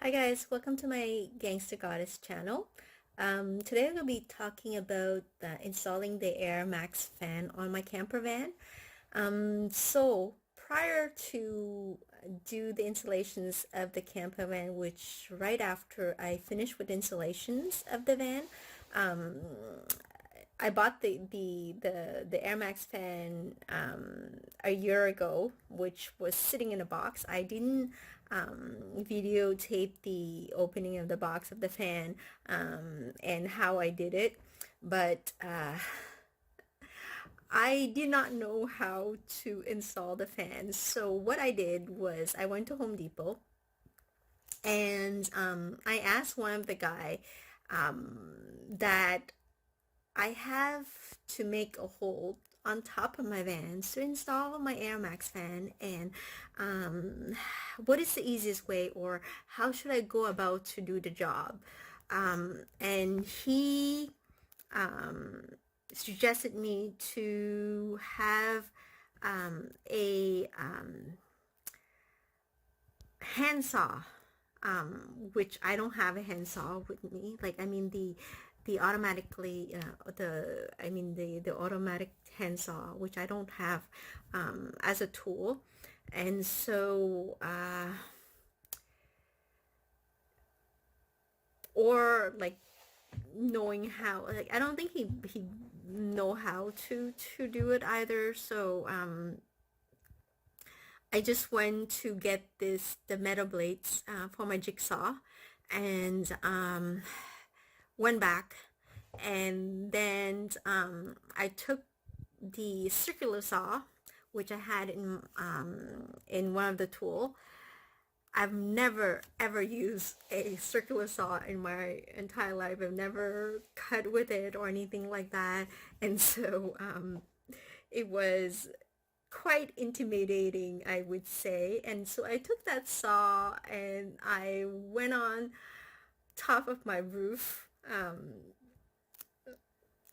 Hi guys, welcome to my Gangster Goddess channel. Today I'm going to be talking about installing the Air Maxx fan on my camper van. So prior to do the installations of the camper van, which right after I finished with installations of the van, I bought the Air Maxx fan a year ago, which was sitting in a box. I didn't videotape the opening of the box of the fan and how I did it, but I did not know how to install the fan. So what I did was I went to Home Depot and I asked one of the guy that I have to make a hole on top of my vans to install my Air Maxx fan, and what is the easiest way, or how should I go about to do the job? And he suggested me to have a handsaw, which I don't have a handsaw with me. Like, I mean, the automatically the automatic handsaw, which I don't have as a tool. And so or like knowing how, like, I don't think he know how to do it either. So I just went to get the metal blades for my jigsaw, and went back, and then I took the circular saw, which I had in one of the tool. I've never ever used a circular saw in my entire life. I've never cut with it or anything like that, and so it was quite intimidating, I would say. And so I took that saw and I went on top of my roof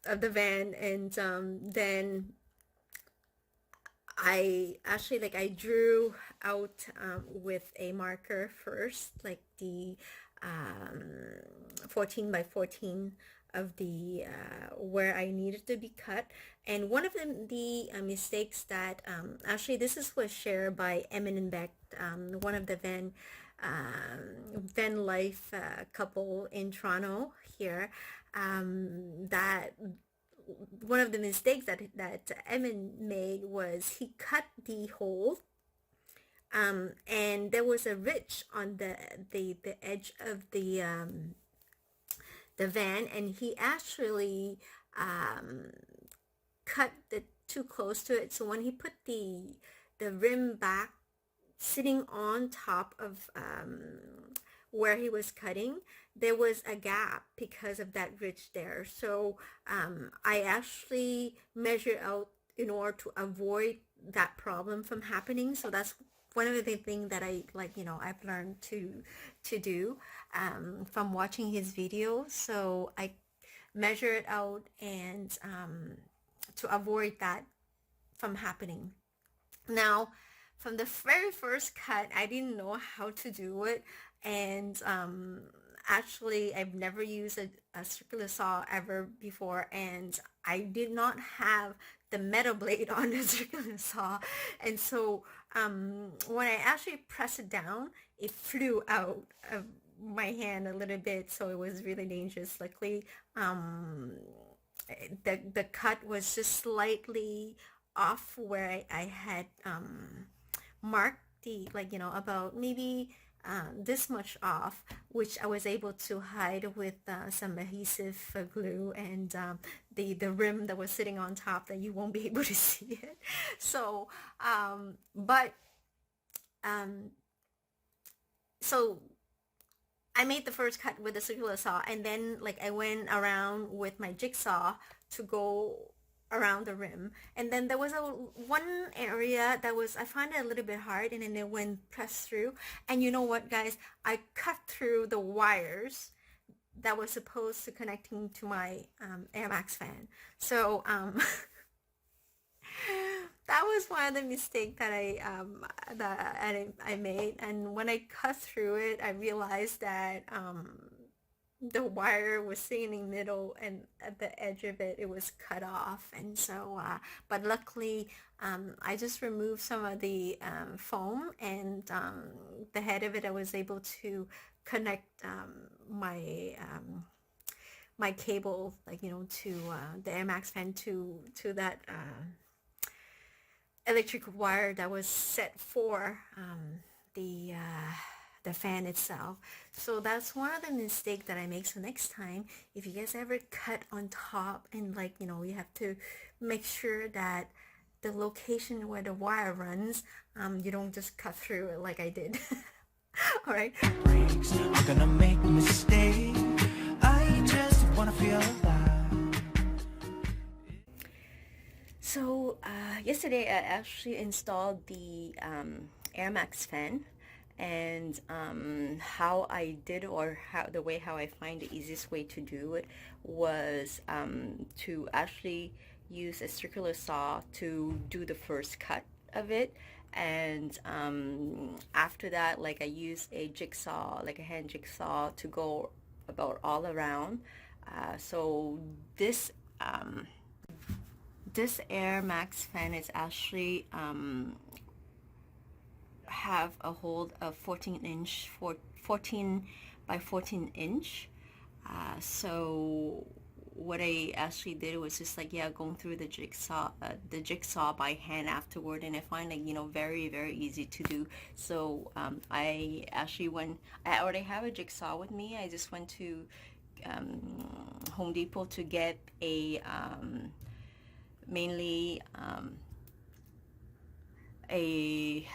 of the van, and then I actually, like, I drew out with a marker first, like the 14 by 14 of the where I needed to be cut. And one of the mistakes that actually, this is was shared by Emin and Beck, one of the van life couple in Toronto here, that one of the mistakes that Emin made was he cut the hole, and there was a ridge on the edge of the van, and he actually cut it too close to it. So when he put the rim back, sitting on top of where he was cutting, there was a gap because of that ridge there. So I actually measured out in order to avoid that problem from happening. So that's one of the things that I, like, I've learned to do from watching his videos. So I measure it out, and to avoid that from happening. Now, from the very first cut, I didn't know how to do it, and actually, I've never used a circular saw ever before, and I did not have the metal blade on the circular saw, and so when I actually pressed it down, it flew out of my hand a little bit, so it was really dangerous. Luckily, the cut was just slightly off where I had marked the, like, about maybe this much off, which I was able to hide with some adhesive glue, and the rim that was sitting on top, that you won't be able to see it. So but um so I made the first cut with the circular saw, and then, like, I went around with my jigsaw to go around the rim, and then there was a one area that was, I found it a little bit hard, and then it went pressed through. And you know what, guys, I cut through the wires that was supposed to connecting to my Air Maxx fan. So that that was one of the mistakes that I made. And when I cut through it, I realized that the wire was sitting in the middle, and at the edge of it, it was cut off. And so, but luckily, I just removed some of the foam, and the head of it, I was able to connect my cable, like, to the Air Maxx fan, to that electric wire that was set for the fan itself. So that's one of the mistakes that I make. So next time, if you guys ever cut on top, and like, you have to make sure that the location where the wire runs, you don't just cut through it like I did. All right. I'm gonna make a mistake. I just wanna feel alive. So yesterday I actually installed the Air Maxx fan, and how I did, or how I find the easiest way to do it was to actually use a circular saw to do the first cut of it. And after that, like, I use a jigsaw, like a hand jigsaw, to go about all around. So this Air Maxx fan is actually have a hold of 14 by 14 inch. So what I actually did was just like, going through the jigsaw by hand afterward, and I find, like, very, very easy to do. So I actually, when I already have a jigsaw with me, I just went to Home Depot to get a mainly a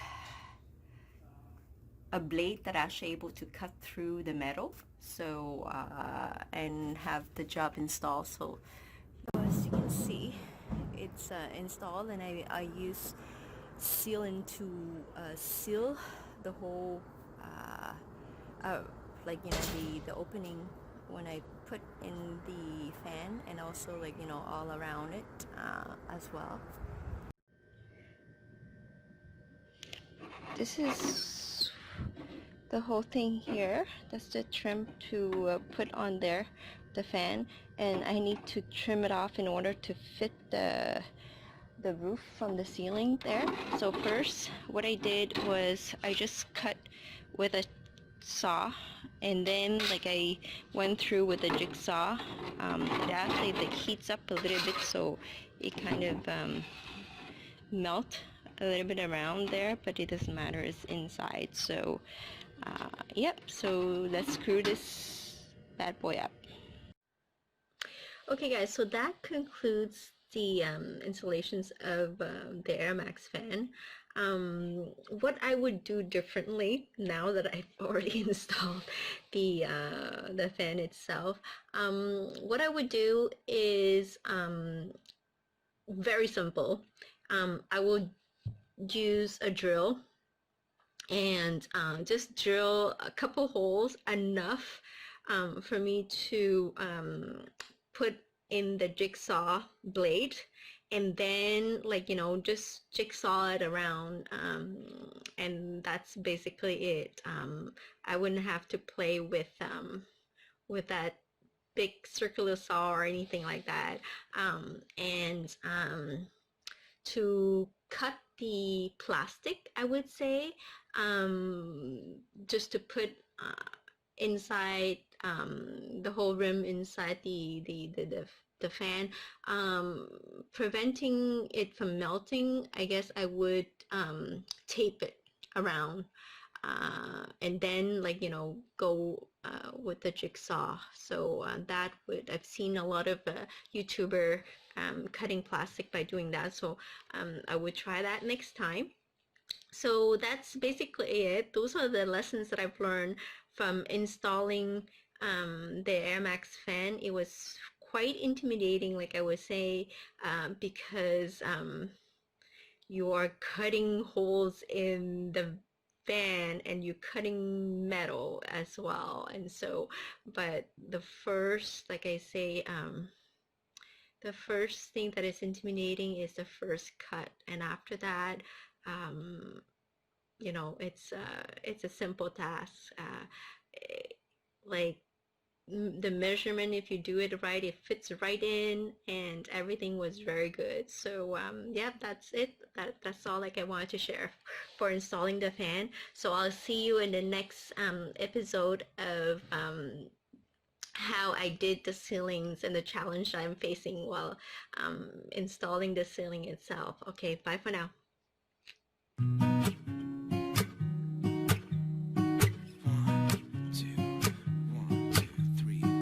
blade that actually able to cut through the metal, so and have the job installed. So as you can see, it's installed, and I use sealant to seal the whole like, the opening when I put in the fan, and also, like, all around it as well. This is the whole thing here. That's the trim to put on there, the fan, and I need to trim it off in order to fit the roof from the ceiling there. So first, what I did was I just cut with a saw, and then, like, I went through with a jigsaw. It actually, like, heats up a little bit, so it kind of melt a little bit around there, but it doesn't matter, it's inside. So yep, so let's screw this bad boy up. Okay guys, so that concludes the installations of the Air Maxx fan. What I would do differently now that I've already installed the fan itself, what I would do is very simple. I would use a drill and just drill a couple holes, enough for me to put in the jigsaw blade, and then, like, just jigsaw it around, and that's basically it. I wouldn't have to play with that big circular saw or anything like that. And to cut the plastic, I would say, just to put inside the whole rim inside the fan, preventing it from melting, I guess I would tape it around, and then, like, go with the jigsaw. So that would, I've seen a lot of YouTuber cutting plastic by doing that, so I would try that next time. So that's basically it. Those are the lessons that I've learned from installing the Air Maxx fan. It was quite intimidating, like I would say, because you are cutting holes in the fan, and you're cutting metal as well. And so, but the first, like I say, The first thing that is intimidating is the first cut, and after that, um, it's a simple task. Eh, like the measurement, if you do it right, it fits right in, and everything was very good. So yeah, that's it. That's all like I wanted to share for installing the fan. So I'll see you in the next episode of how I did the ceilings and the challenge I'm facing while installing the ceiling itself. Okay, bye for now.